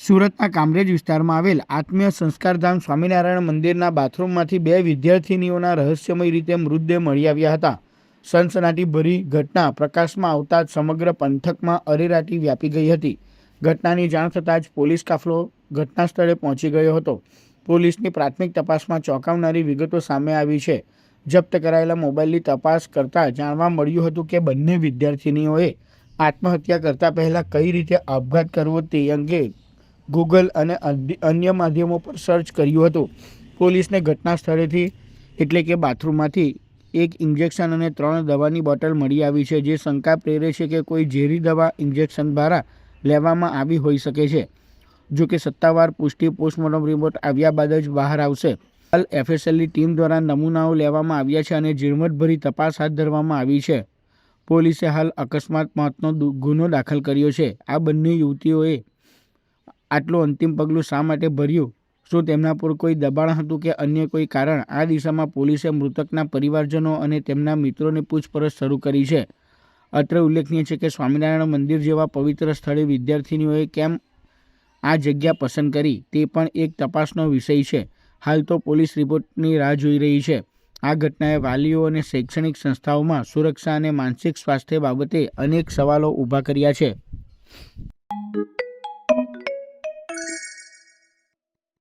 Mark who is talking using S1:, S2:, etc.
S1: સુરતના કામરેજ વિસ્તારમાં આવેલ આત્મીય સંસ્કારધામ સ્વામિનારાયણ મંદિરના બાથરૂમમાંથી 2 વિદ્યાર્થિનીઓના રહસ્યમય રીતે મૃતદેહ મળી આવ્યા હતા. સનસનાટી ભરી ઘટના પ્રકાશમાં આવતા જ સમગ્ર પંથકમાં અરેરાટી વ્યાપી ગઈ હતી. ઘટનાની જાણ થતાં જ પોલીસ કાફલો ઘટના સ્થળે પહોંચી ગયો હતો. પોલીસની પ્રાથમિક તપાસમાં ચોંકાવનારી વિગતો સામે આવી છે. જપ્ત કરાયેલા મોબાઈલની તપાસ કરતાં જાણવા મળ્યું હતું કે બંને વિદ્યાર્થિનીઓએ આત્મહત્યા કરતા પહેલાં કઈ રીતે આપઘાત કરવો તે અંગે ગૂગલ અને અન્ય માધ્યમો પર સર્ચ કર્યું હતું. પોલીસને ઘટના સ્થળેથી એટલે કે બાથરૂમમાંથી 1 ઇન્જેક્શન અને 3 દવાની બોટલ મળી આવી છે, જે શંકા પ્રેરે છે કે કોઈ ઝેરી દવા ઇન્જેક્શન દ્વારા લેવામાં આવી હોઈ શકે છે. જો કે સત્તાવાર પુષ્ટિ પોસ્ટમોર્ટમ રિપોર્ટ આવ્યા બાદ જ બહાર આવશે. હાલ એફએસએલની ટીમ દ્વારા નમૂનાઓ લેવામાં આવ્યા છે અને ઝીણવટભરી તપાસ હાથ ધરવામાં આવી છે. પોલીસે હાલ અકસ્માત મોતનો ગુનો દાખલ કર્યો છે. આ બંને યુવતીઓએ આટલું અંતિમ પગલું શા માટે ભર્યું? શું તેમના પર કોઈ દબાણ હતું કે અન્ય કોઈ કારણ? આ દિશામાં પોલીસે મૃતકના પરિવારજનો અને તેમના મિત્રોની પૂછપરછ શરૂ કરી છે. અત્રે ઉલ્લેખનીય છે કે સ્વામિનારાયણ મંદિર જેવા પવિત્ર સ્થળે વિદ્યાર્થિનીઓએ કેમ આ જગ્યા પસંદ કરી તે પણ એક તપાસનો વિષય છે. હાલ તો પોલીસ રિપોર્ટની રાહ જોઈ રહી છે. આ ઘટનાએ વાલીઓ અને શૈક્ષણિક સંસ્થાઓમાં સુરક્ષા અને માનસિક સ્વાસ્થ્ય બાબતે અનેક સવાલો ઊભા કર્યા છે.